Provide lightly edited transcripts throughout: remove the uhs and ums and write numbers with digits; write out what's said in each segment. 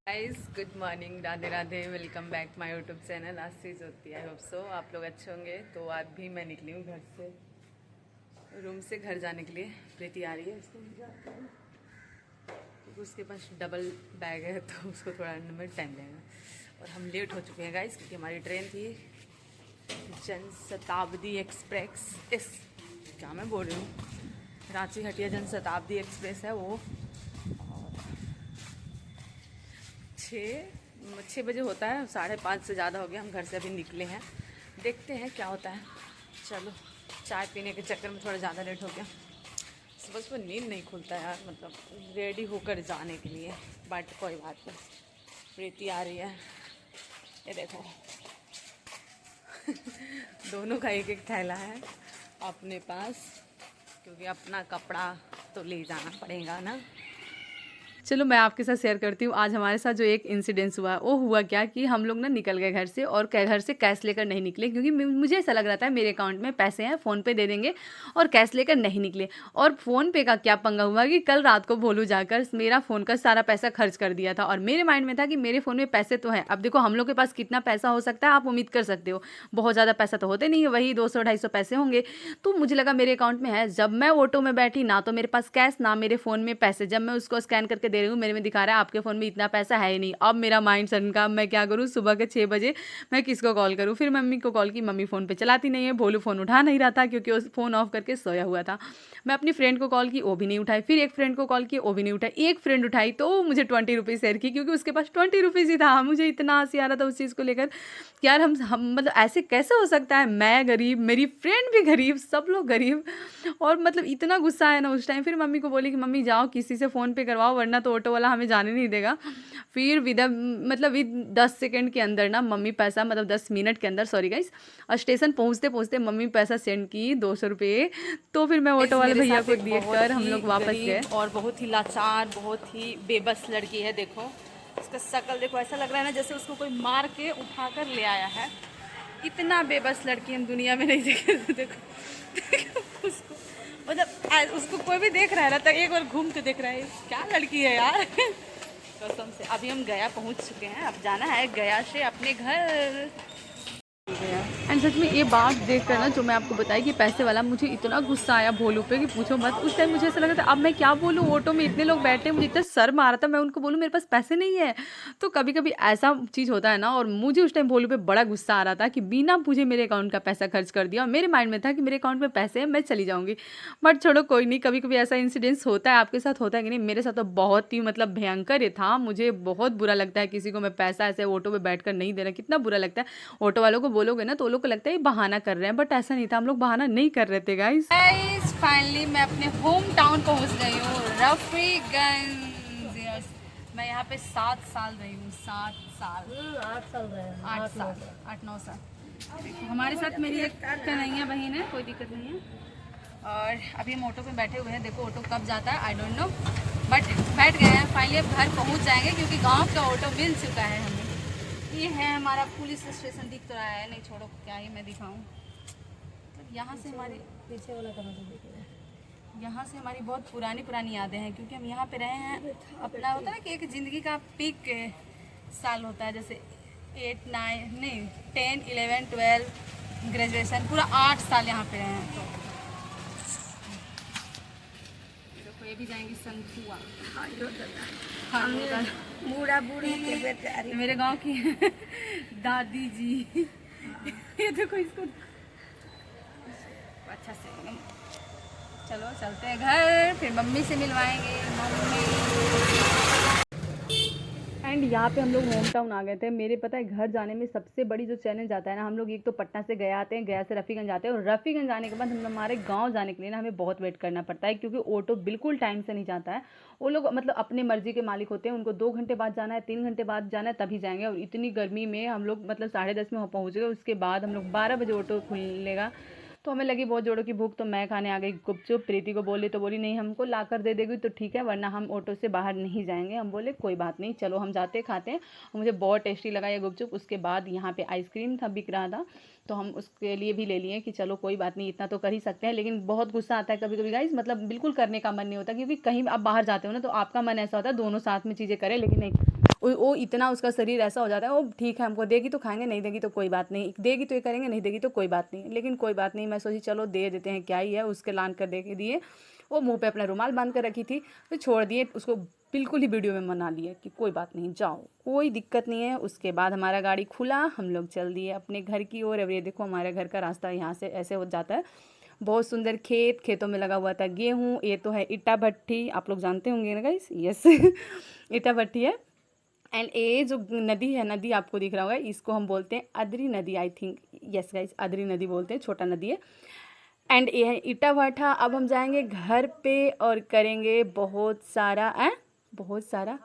Guys good morning, Radhe Radhe, welcome back my YouTube channel Ashish होती है। Hope so आप लोग अच्छे होंगे। तो आज भी मैं निकली हूँ घर से, रूम से घर जाने के लिए। प्रीति आ रही है, उसको जाते हैं क्योंकि उसके पास डबल बैग है तो उसको थोड़ा आने में टाइम लगेगा। और हम लेट हो चुके हैं गाइस क्योंकि हमारी ट्रेन थी जनशताब्दी एक्सप्रेस। इस क्या मैं बोल रही हूँ, रांची हटिया जनशताब्दी एक्सप्रेस है वो। छः बजे होता है, 5:30 से ज़्यादा हो गया। हम घर से अभी निकले हैं, देखते हैं क्या होता है। चलो, चाय पीने के चक्कर में थोड़ा ज़्यादा लेट हो गया। सुबह सुबह नींद नहीं खुलता यार, मतलब रेडी होकर जाने के लिए। बट कोई बात नहीं, प्रीति आ रही है, ये देखो। दोनों का एक एक थैला है अपने पास, क्योंकि अपना कपड़ा तो ले जाना पड़ेगा ना। चलो मैं आपके साथ शेयर करती हूँ आज हमारे साथ जो एक इंसिडेंस हुआ। वो हुआ क्या कि हम लोग ना निकल गए घर से, और घर से कैश लेकर नहीं निकले क्योंकि मुझे ऐसा लग रहा था मेरे अकाउंट में पैसे हैं, फ़ोन पे दे देंगे, और कैश लेकर नहीं निकले। और फ़ोन पे का क्या पंगा हुआ कि कल रात को भोलू जाकर मेरा फ़ोन का सारा पैसा खर्च कर दिया था। और मेरे माइंड में था कि मेरे फ़ोन में पैसे तो हैं। अब देखो हम लोग के पास कितना पैसा हो सकता है आप उम्मीद कर सकते हो, बहुत ज़्यादा पैसा तो होते नहीं है, वही 200-250 पैसे होंगे। तो मुझे लगा मेरे अकाउंट में है। जब मैं ऑटो में बैठी, ना तो मेरे पास कैश ना मेरे फ़ोन में पैसे। जब मैं उसको स्कैन करके दे रही हूँ, मेरे में दिखा रहा है आपके फ़ोन में इतना पैसा है ही नहीं। अब मेरा माइंड सनका, मैं क्या करूँ, सुबह के 6 बजे मैं किसको कॉल करूँ। फिर मम्मी को कॉल की, मम्मी फ़ोन पे चलाती नहीं है। भोलू फ़ोन उठा नहीं रहा था क्योंकि उस फ़ोन ऑफ करके सोया हुआ था। मैं अपनी फ्रेंड को कॉल की, वो भी नहीं उठाई। फिर एक फ्रेंड को कॉल की, वो भी नहीं उठाई। एक फ्रेंड उठाई तो मुझे 20 रुपीज़ शेयर की, क्योंकि उसके पास 20 रुपीज़ ही था। मुझे इतना हंसी आ रहा था उस चीज़ को लेकर कि यार हम मतलब ऐसे कैसे हो सकता है, मैं गरीब, मेरी फ्रेंड भी गरीब, सब लोग गरीब। और मतलब इतना गुस्सा आया ना उस टाइम। फिर मम्मी को बोली कि मम्मी जाओ किसी से फ़ोन पे करवाओ, वरना तो ऑटो वाला हमें जाने नहीं देगा। फिर विद 10 सेकंड के अंदर ना मम्मी पैसा, मतलब 10 मिनट के अंदर, सॉरी गाइस, और स्टेशन पहुंचते पहुंचते मम्मी पैसा सेंड की 200 रुपये। तो फिर मैं ऑटो वाले भैया को दे कर हम लोग वापस गए। और बहुत ही लाचार, बहुत ही बेबस लड़की है। देखो उसका शक्ल देखो, ऐसा लग रहा है ना जैसे उसको कोई मार के उठा कर ले आया है। इतना बेबस लड़की हम दुनिया में नहीं देखे। देखो उसको, मतलब उसको कोई भी देख रहा है ना तो एक बार घूम के देख रहा है, क्या लड़की है यार। कसम से। अभी हम गया पहुंच चुके हैं, अब जाना है गया से अपने घर। एंड सच में ये बात देख कर ना, जो मैं आपको बताई कि पैसे वाला, मुझे इतना गुस्सा आया भोलू पे कि पूछो मत। उस टाइम मुझे ऐसा लगा था अब मैं क्या बोलूँ, ऑटो में इतने लोग बैठे, मुझे इतना शर्म आ रहा था मैं उनको बोलूँ मेरे पास पैसे नहीं है। तो कभी कभी ऐसा चीज़ होता है ना। और मुझे उस टाइम भोलू पे बड़ा गुस्सा आ रहा था कि बिना पूछे मेरे अकाउंट का पैसा खर्च कर दिया। और मेरे माइंड में था कि मेरे अकाउंट में पैसे हैं, मैं चली जाऊँगी। बट छोड़ो, कोई नहीं, कभी कभी ऐसा इंसिडेंस होता है। आपके साथ होता है कि नहीं? मेरे साथ तो बहुत ही मतलब भयंकर ये था। मुझे बहुत बुरा लगता है किसी को मैं पैसा ऐसे ऑटो में बैठ कर नहीं दे रहा, कितना बुरा लगता है। ऑटो वालों को बोलोगे ना तो वो लोग को लगता है ये बहाना कर रहे हैं, बट ऐसा नहीं था, हम लोग बहाना नहीं कर रहे थे गाइस। फाइनली मैं अपने होम टाउन पहुंच गई हूँ, रफीगंज। यस, मैं यहाँ पे 7 साल रही हूँ। 7 साल 8 साल रहे, 8-9 साल। देखो हमारे साथ मेरी एक कन्हैया बहन है, कोई दिक्कत नहीं है। और अभी हम ऑटो पे बैठे हुए हैं, देखो ऑटो कब जाता है आई डोंट नो, बट बैठ गए हैं। फाइनली अब घर पहुँच जाएंगे क्योंकि गाँव का ऑटो मिल चुका है हमें। ये है हमारा पुलिस स्टेशन, दिख तो रहा है, नहीं छोड़ो क्या ही मैं दिखाऊं। मतलब यहाँ से हमारी पीछे वाला कहाँ से दिखेगा, यहाँ से हमारी बहुत पुरानी यादें हैं, क्योंकि हम यहाँ पे रहे हैं। अपना होता है ना कि एक ज़िंदगी का पीक साल होता है, जैसे 8, 9 नहीं 10, 11, 12 ग्रेजुएशन, पूरा 8 साल यहाँ पे रहे हैं। तो देखो ये भी जाएंगी संखुआ। हाँ, बूढ़ा बूढ़ी के बेचारी मेरे गांव की दादी जी। ये देखो इसको अच्छा से। चलो चलते हैं घर, फिर मम्मी से मिलवाएंगे मम्मी। एंड यहाँ पे हम लोग होम टाउन आ गए थे। मेरे पता है घर जाने में सबसे बड़ी जो चैलेंज आता है ना, हम लोग एक तो पटना से गया आते हैं, गया से रफ़ीगंज आते हैं, और रफ़ीगंज आने के बाद हम हमारे गांव जाने के लिए ना हमें बहुत वेट करना पड़ता है, क्योंकि ऑटो बिल्कुल टाइम से नहीं जाता है। वो लोग मतलब अपने मर्जी के मालिक होते हैं, उनको 2 घंटे बाद जाना है, 3 घंटे बाद जाना है, तभी जाएंगे। और इतनी गर्मी में हम लोग मतलब 10:30 में पहुँच गए। उसके बाद हम लोग 12 बजे ऑटो खुलेगा तो हमें लगी बहुत जोरों की भूख, तो मैं खाने आ गई गुपचुप। प्रीति को बोली तो बोली नहीं हमको ला कर दे देगी तो ठीक है, वरना हम ऑटो से बाहर नहीं जाएंगे। हम बोले कोई बात नहीं, चलो हम जाते खाते हैं। मुझे बहुत टेस्टी लगा ये गुपचुप। उसके बाद यहाँ पे आइसक्रीम था, बिक रहा था, तो हम उसके लिए भी ले लिए कि चलो कोई बात नहीं, इतना तो कर ही सकते हैं। लेकिन बहुत गुस्सा आता है कभी कभी गाइस, मतलब बिल्कुल करने का मन नहीं होता, क्योंकि कहीं आप बाहर जाते हो ना तो आपका मन ऐसा होता है दोनों साथ में चीज़ें करें, लेकिन नहीं, वो इतना उसका शरीर ऐसा हो जाता है, वो ठीक है हमको देगी तो खाएंगे, नहीं देगी तो कोई बात नहीं, देगी तो ये करेंगे, नहीं देगी तो कोई बात नहीं। लेकिन कोई बात नहीं, मैं सोची चलो दे देते हैं, क्या ही है, उसके लान कर दे के दिए। वो मुंह पे अपना रुमाल बांध कर रखी थी, तो छोड़ दिए उसको, बिल्कुल ही वीडियो में मना लिए कि कोई बात नहीं जाओ, कोई दिक्कत नहीं है। उसके बाद हमारा गाड़ी खुला, हम लोग चल दिए अपने घर की ओर। अब ये देखो हमारे घर का रास्ता यहाँ से ऐसे हो जाता है, बहुत सुंदर खेत, खेतों में लगा हुआ था गेहूँ। ये तो है ईटा भट्टी, आप लोग जानते होंगे ना गाइस, यस ईटा भट्टी है। एंड ये जो नदी है, नदी आपको दिख रहा होगा, इसको हम बोलते हैं अदरी नदी, I think, yes guys Adri नदी बोलते हैं, छोटा नदी है। एंड ये है ईटा भाटा। अब हम जाएंगे घर पे और करेंगे बहुत सारा बहुत सारा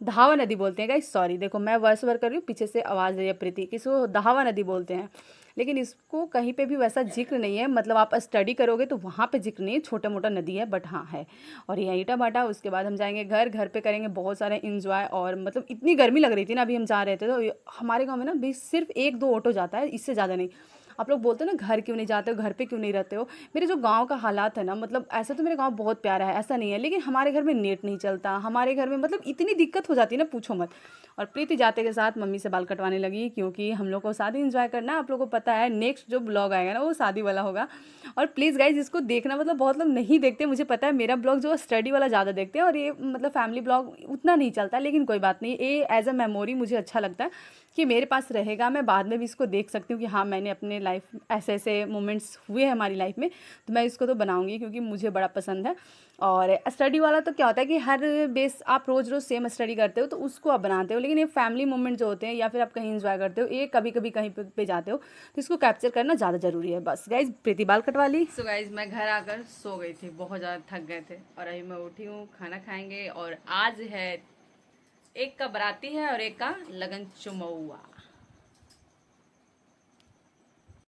दहावा नदी बोलते हैं गाइस, सॉरी देखो मैं वर्स कर रही हूँ, पीछे से आवाज़ रही है प्रीति, किसको दहावा नदी बोलते हैं, लेकिन इसको कहीं पे भी वैसा जिक्र नहीं है, मतलब आप स्टडी करोगे तो वहाँ पे जिक्र नहीं है, छोटा मोटा नदी है बट हाँ है। और ये ईटा भाटा। उसके बाद हम जाएंगे घर, घर पे करेंगे बहुत सारे इंजॉय। और मतलब इतनी गर्मी लग रही थी ना, अभी हम जा रहे थे तो हमारे गाँव में ना भी सिर्फ 1-2 ऑटो जाता है, इससे ज़्यादा नहीं। आप लोग बोलते हो ना घर क्यों नहीं जाते हो, घर पे क्यों नहीं रहते हो। मेरे जो गांव का हालात है ना, मतलब ऐसा तो मेरे गांव बहुत प्यारा है, ऐसा नहीं है, लेकिन हमारे घर में नेट नहीं चलता, हमारे घर में मतलब इतनी दिक्कत हो जाती है ना, पूछो मत। और प्रीति जाते के साथ मम्मी से बाल कटवाने लगी, क्योंकि हम लोग को शादी इंजॉय करना है। आप लोगों को पता है नेक्स्ट जो ब्लॉग आएगा ना वो शादी वाला होगा। और प्लीज़ गाइज इसको देखना, मतलब बहुत लोग नहीं देखते, मुझे पता है, मेरा ब्लॉग जो स्टडी वाला ज़्यादा देखते हैं और ये मतलब फैमिली ब्लॉग उतना नहीं चलता, लेकिन कोई बात नहीं, ये एज अ मेमोरी मुझे अच्छा लगता है कि मेरे पास रहेगा, मैं बाद में भी इसको देख सकती हूँ कि हाँ मैंने अपने लाइफ ऐसे ऐसे मोमेंट्स हुए हैं हमारी लाइफ में, तो मैं इसको तो बनाऊंगी क्योंकि मुझे बड़ा पसंद है। और स्टडी वाला तो क्या होता है कि हर बेस आप रोज़ रोज़ सेम स्टडी करते हो तो उसको आप बनाते हो, लेकिन ये फैमिली मोमेंट जो होते हैं या फिर आप कहीं इंजॉय करते हो, ये कभी कभी कहीं पे जाते हो, तो इसको कैप्चर करना ज़्यादा ज़रूरी है। बस गाइज प्रीति बाल कटवा ली। सो गाइज मैं घर आकर सो गई थी, बहुत ज़्यादा थक गए थे, और अभी मैं उठी हूँ, खाना खाएंगे। और आज है एक का बराती है और एक का लगन चुमौआ।